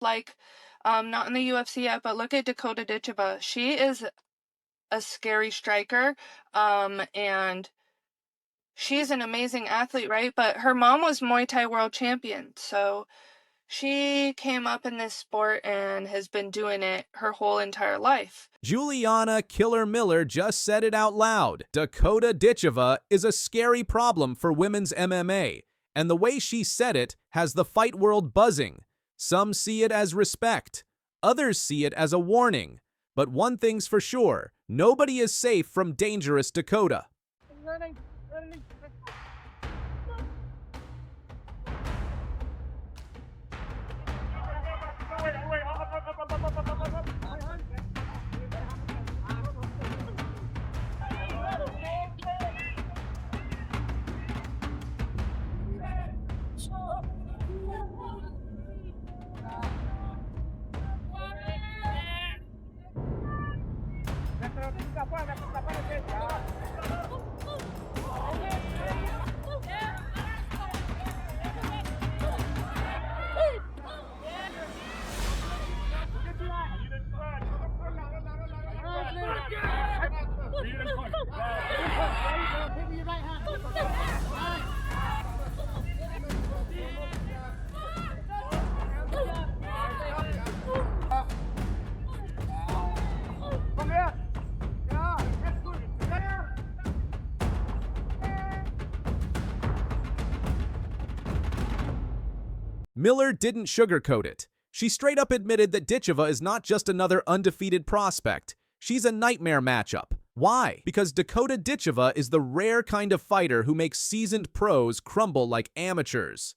like, not in the UFC yet, but look at Dakota Ditcheva. She is a scary striker, and she's an amazing athlete, right? But her mom was Muay Thai world champion, so she came up in this sport and has been doing it her whole entire life. Juliana Killer Miller just said it out loud. Dakota Ditcheva is a scary problem for women's MMA, and the way she said it has the fight world buzzing. Some see it as respect, others see it as a warning. But one thing's for sure, nobody is safe from dangerous Dakota. Miller didn't sugarcoat it. She straight up admitted that Ditcheva is not just another undefeated prospect. She's a nightmare matchup. Why? Because Dakota Ditcheva is the rare kind of fighter who makes seasoned pros crumble like amateurs.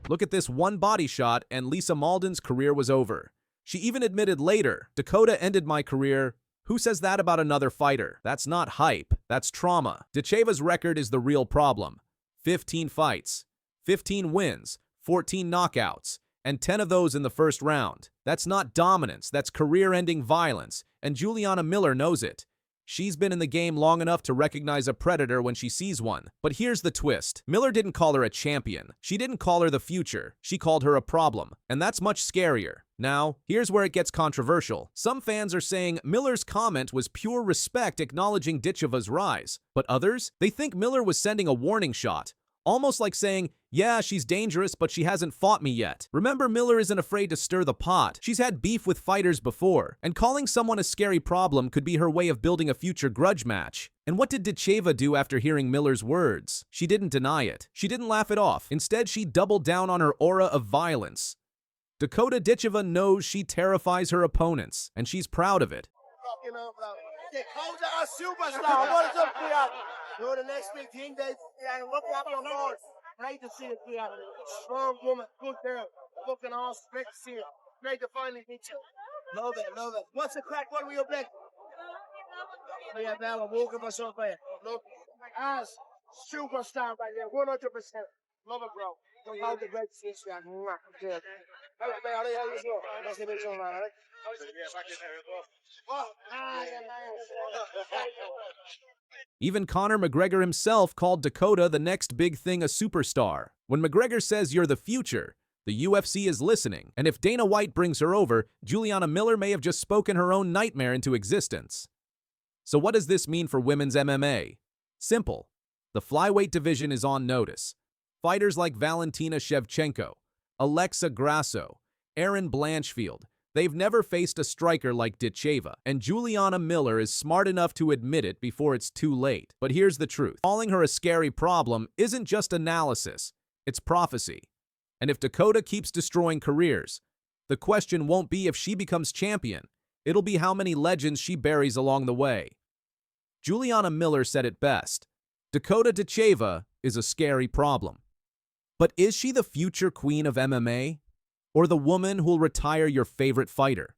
Look at this one body shot and Lisa Mauldin's career was over. She even admitted later, Dakota ended my career. Who says that about another fighter? That's not hype, that's trauma. Ditcheva's record is the real problem. 15 fights, 15 wins, 14 knockouts, and 10 of those in the first round. That's not dominance, that's career-ending violence, and Juliana Miller knows it. She's been in the game long enough to recognize a predator when she sees one. But here's the twist. Miller didn't call her a champion. She didn't call her the future. She called her a problem. And that's much scarier. Now, here's where it gets controversial. Some fans are saying Miller's comment was pure respect acknowledging Ditcheva's rise. But others? They think Miller was sending a warning shot. Almost like saying, yeah, she's dangerous, but she hasn't fought me yet. Remember, Miller isn't afraid to stir the pot. She's had beef with fighters before, and calling someone a scary problem could be her way of building a future grudge match. And what did Ditcheva do after hearing Miller's words? She didn't deny it. She didn't laugh it off. Instead, she doubled down on her aura of violence. Dakota Ditcheva knows she terrifies her opponents, and she's proud of it. Dakota, a superstar. What is up, Fiat? You're the next big thing. They look out your Lord. Great to see it, Fiat. Strong woman, good girl. Looking all great to see it. Great to finally meet you. Love it, love it. What's the crack? What were you playing? Yeah, now I'm walking myself there. Look, as superstar right there, 100%. Love it, bro. Don't hold the great to see you. Good. How you doing? Nice to meet you, man. Even Conor McGregor himself called Dakota the next big thing, a superstar. When McGregor says you're the future, the UFC is listening. And if Dana White brings her over, Juliana Miller may have just spoken her own nightmare into existence. So what does this mean for women's MMA? Simple. The flyweight division is on notice. Fighters like Valentina Shevchenko, Alexa Grasso, Erin Blanchfield, they've never faced a striker like Ditcheva, and Juliana Miller is smart enough to admit it before it's too late. But here's the truth. Calling her a scary problem isn't just analysis, it's prophecy. And if Dakota keeps destroying careers, the question won't be if she becomes champion, it'll be how many legends she buries along the way. Juliana Miller said it best. Dakota Ditcheva is a scary problem. But is she the future queen of MMA? Or the woman who'll retire your favorite fighter?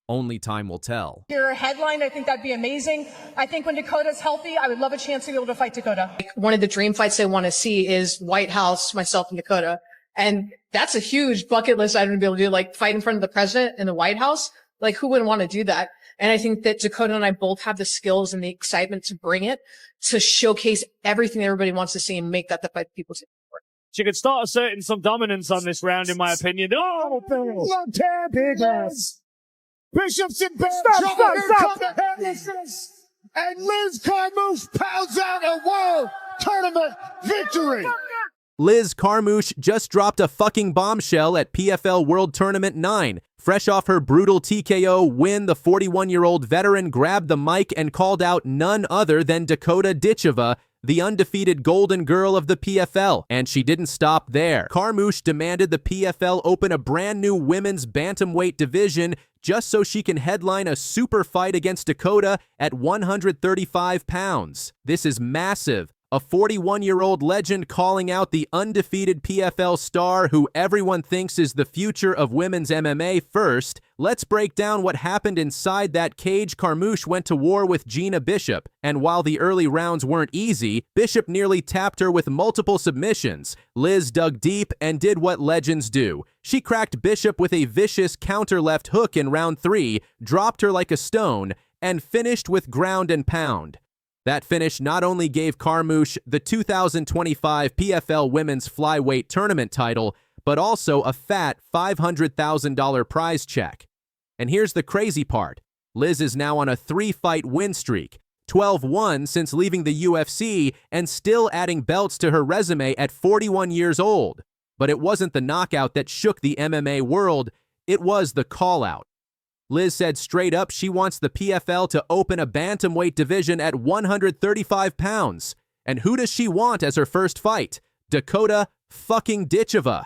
Only time will tell. Your headline, I think that'd be amazing. I think when Dakota's healthy, I would love a chance to be able to fight Dakota. One of the dream fights I want to see is White House, myself and Dakota. And that's a huge bucket list item to be able to do, like fight in front of the president in the White House. Like, who wouldn't want to do that? And I think that Dakota and I both have the skills and the excitement to bring it, to showcase everything that everybody wants to see and make that the fight people see. She could start asserting some dominance on this round, in my opinion. Oh, Love tear big ass. Bishop's in bed. Stop. And Liz Carmouche pounds out a world tournament victory. Liz Carmouche just dropped a fucking bombshell at PFL World Tournament 9. Fresh off her brutal TKO win, the 41-year-old veteran grabbed the mic and called out none other than Dakota Ditcheva, the undefeated golden girl of the PFL. And she didn't stop there. Carmouche demanded the PFL open a brand new women's bantamweight division just so she can headline a super fight against Dakota at 135 pounds. This is massive. A 41-year-old legend calling out the undefeated PFL star who everyone thinks is the future of women's MMA. First, let's break down what happened inside that cage. Carmouche went to war with Gina Bishop, and while the early rounds weren't easy, Bishop nearly tapped her with multiple submissions. Liz dug deep and did what legends do. She cracked Bishop with a vicious counter left hook in round 3, dropped her like a stone, and finished with ground and pound. That finish not only gave Carmouche the 2025 PFL Women's Flyweight Tournament title, but also a fat $500,000 prize check. And here's the crazy part. Liz is now on a 3-fight win streak, 12-1 since leaving the UFC, and still adding belts to her resume at 41 years old. But it wasn't the knockout that shook the MMA world, it was the call-out. Liz said straight up she wants the PFL to open a bantamweight division at 135 pounds. And who does she want as her first fight? Dakota fucking Ditcheva.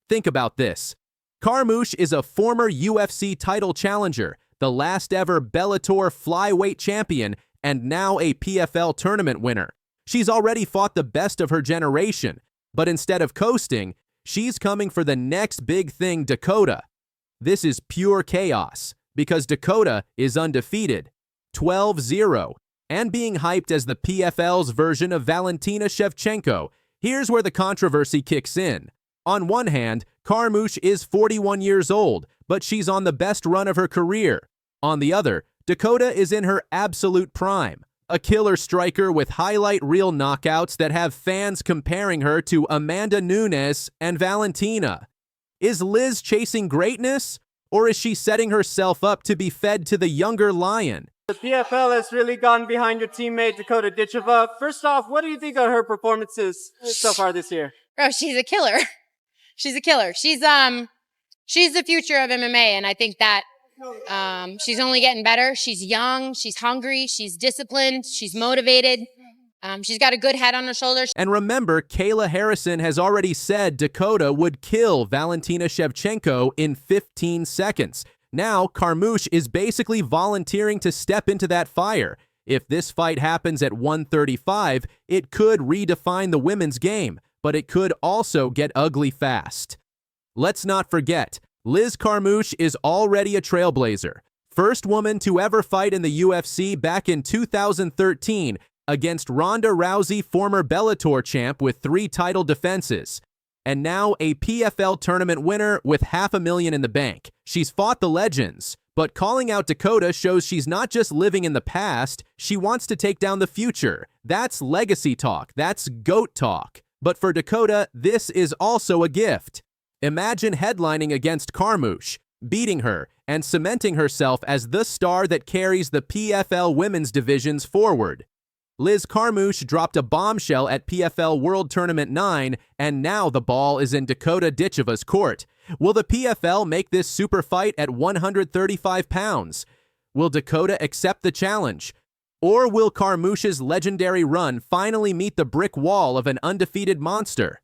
Think about this. Carmouche is a former UFC title challenger, the last ever Bellator flyweight champion, and now a PFL tournament winner. She's already fought the best of her generation, but instead of coasting, she's coming for the next big thing, Dakota. This is pure chaos, because Dakota is undefeated, 12-0, and being hyped as the PFL's version of Valentina Shevchenko. Here's where the controversy kicks in. On one hand, Carmouche is 41 years old, but she's on the best run of her career. On the other, Dakota is in her absolute prime, a killer striker with highlight reel knockouts that have fans comparing her to Amanda Nunes and Valentina. Is Liz chasing greatness? Or is she setting herself up to be fed to the younger lion? The PFL has really gone behind your teammate, Dakota Ditcheva. First off, what do you think of her performances so far this year? Bro, she's a killer. She's a killer. She's the future of MMA, and I think that she's only getting better. She's young, she's hungry, she's disciplined, she's motivated. She's got a good head on her shoulders. And remember, Kayla Harrison has already said Dakota would kill Valentina Shevchenko in 15 seconds. Now, Carmouche is basically volunteering to step into that fire. If this fight happens at 135, it could redefine the women's game, but it could also get ugly fast. Let's not forget, Liz Carmouche is already a trailblazer. First woman to ever fight in the UFC back in 2013, against Ronda Rousey, former Bellator champ with 3 title defenses. And now a PFL tournament winner with $500,000 in the bank. She's fought the legends, but calling out Dakota shows she's not just living in the past, she wants to take down the future. That's legacy talk, that's GOAT talk. But for Dakota, this is also a gift. Imagine headlining against Carmouche, beating her, and cementing herself as the star that carries the PFL women's divisions forward. Liz Carmouche dropped a bombshell at PFL World Tournament 9, and now the ball is in Dakota Ditcheva's court. Will the PFL make this super fight at 135 pounds? Will Dakota accept the challenge? Or will Carmouche's legendary run finally meet the brick wall of an undefeated monster?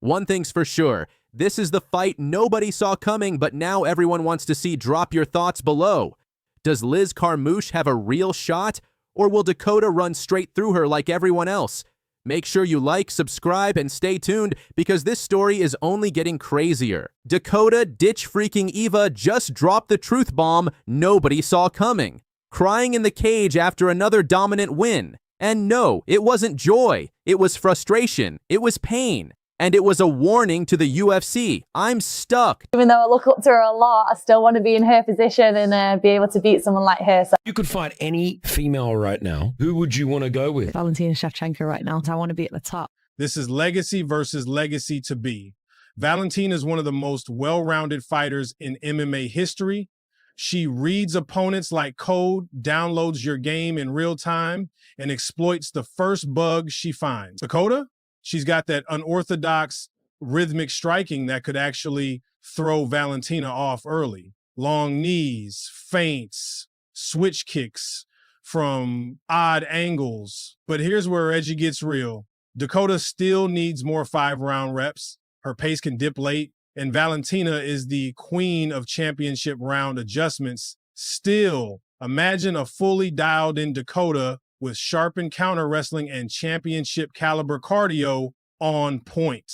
One thing's for sure, this is the fight nobody saw coming, but now everyone wants to see. Drop your thoughts below. Does Liz Carmouche have a real shot? Or will Dakota run straight through her like everyone else? Make sure you like, subscribe, and stay tuned because this story is only getting crazier. Dakota Ditch-freaking-Eva just dropped the truth bomb nobody saw coming, crying in the cage after another dominant win. And no, it wasn't joy, it was frustration, it was pain. And it was a warning to the UFC. I'm stuck. Even though I look up to her a lot, I still want to be in her position and be able to beat someone like her. So. You could fight any female right now. Who would you want to go with? Valentina Shevchenko right now. I want to be at the top. This is legacy versus legacy to be. Valentina is one of the most well-rounded fighters in MMA history. She reads opponents like code, downloads your game in real time, and exploits the first bug she finds. Dakota? She's got that unorthodox rhythmic striking that could actually throw Valentina off early. Long knees, feints, switch kicks from odd angles. But here's where Reggie gets real. Dakota still needs more 5-round reps. Her pace can dip late, and Valentina is the queen of championship round adjustments. Still, imagine a fully dialed in Dakota with sharpened counter wrestling and championship caliber cardio on point.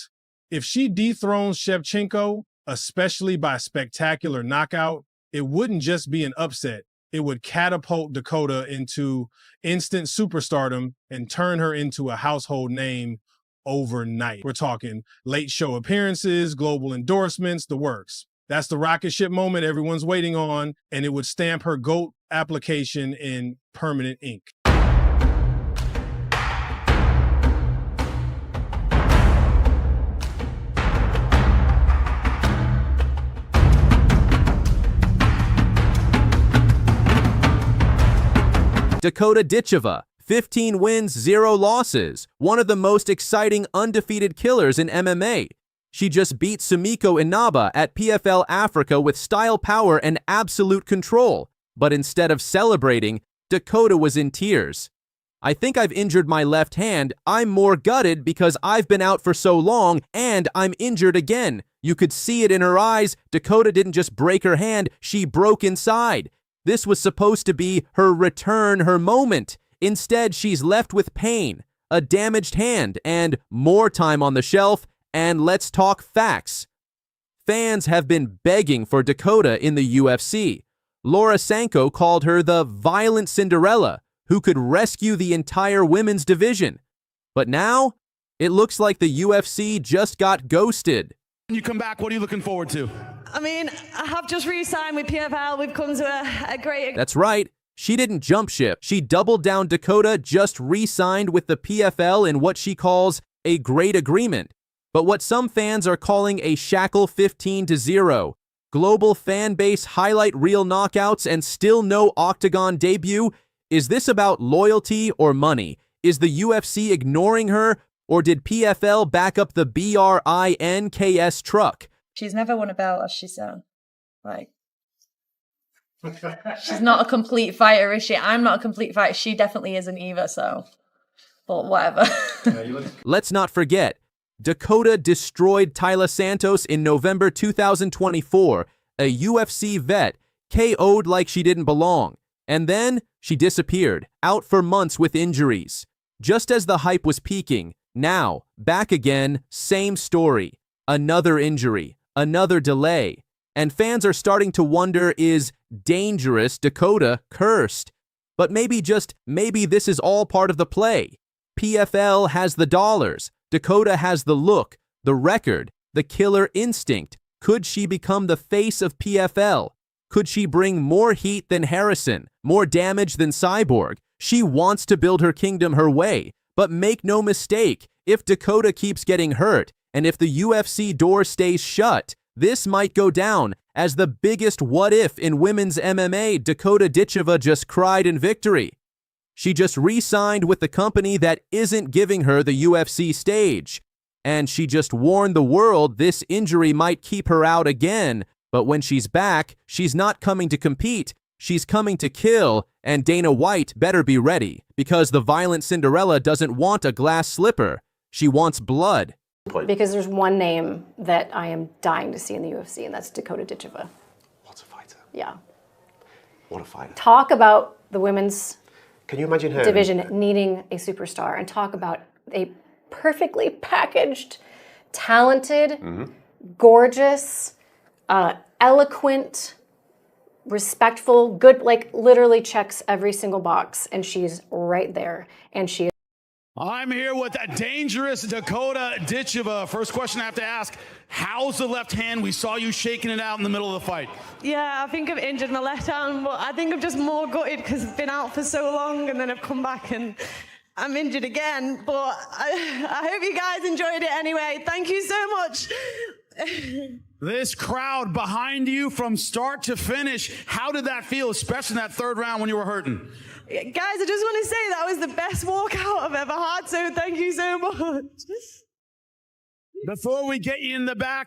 If she dethrones Shevchenko, especially by spectacular knockout, it wouldn't just be an upset. It would catapult Dakota into instant superstardom and turn her into a household name overnight. We're talking late show appearances, global endorsements, the works. That's the rocket ship moment everyone's waiting on, and it would stamp her GOAT application in permanent ink. Dakota Ditcheva, 15 wins, 0 losses, one of the most exciting undefeated killers in MMA. She just beat Sumiko Inaba at PFL Africa with style, power, and absolute control. But instead of celebrating, Dakota was in tears. I think I've injured my left hand. I'm more gutted because I've been out for so long and I'm injured again. You could see it in her eyes. Dakota didn't just break her hand, she broke inside. This was supposed to be her return, her moment. Instead, she's left with pain, a damaged hand, and more time on the shelf. And let's talk facts. Fans have been begging for Dakota in the UFC. Laura Sanko called her the violent Cinderella who could rescue the entire women's division. But now, it looks like the UFC just got ghosted. When you come back, what are you looking forward to? I mean, I have just re-signed with PFL. We've come to a great... That's right. She didn't jump ship. She doubled down. Dakota just re-signed with the PFL in what she calls a great agreement. But what some fans are calling a shackle 15-0. Global fan base highlight reel knockouts and still no octagon debut. Is this about loyalty or money? Is the UFC ignoring her? Or did PFL back up the BRINKS truck? She's never won a belt, as she said. Like, she's not a complete fighter, is she? I'm not a complete fighter. She definitely isn't either, so... But whatever. Let's not forget, Dakota destroyed Taila Santos in November 2024, a UFC vet, KO'd like she didn't belong. And then she disappeared, out for months with injuries. Just as the hype was peaking, now, back again, same story. Another injury, another delay. And fans are starting to wonder, is dangerous Dakota cursed? But maybe this is all part of the play. PFL has the dollars. Dakota has the look, the record, the killer instinct. Could she become the face of PFL? Could she bring more heat than Harrison, more damage than Cyborg? She wants to build her kingdom her way. But make no mistake, if Dakota keeps getting hurt, and if the UFC door stays shut, this might go down as the biggest what-if in women's MMA. Dakota Ditcheva just cried in victory. She just re-signed with the company that isn't giving her the UFC stage. And she just warned the world this injury might keep her out again. But when she's back, she's not coming to compete. She's coming to kill, and Dana White better be ready, because the violent Cinderella doesn't want a glass slipper. She wants blood. Because there's one name that I am dying to see in the UFC, and that's Dakota Ditcheva. What a fighter. Yeah. What a fighter. Talk about the women's Can you imagine her division needing a superstar, and talk about a perfectly packaged, talented, gorgeous, eloquent, respectful, good, like literally checks every single box, and she's right there, and she I'm here with a dangerous Dakota Ditcheva. First question I have to ask, how's the left hand? We saw you shaking it out in the middle of the fight. Yeah, I think I've injured my left hand, but I think I'm just more gutted because I've been out for so long and then I've come back and I'm injured again. But I hope you guys enjoyed it anyway. Thank you so much. This crowd behind you from start to finish, how did that feel, especially in that third round when you were hurting? Guys, I just want to say that was the best walkout I've ever had, so thank you so much. Before we get you in the back,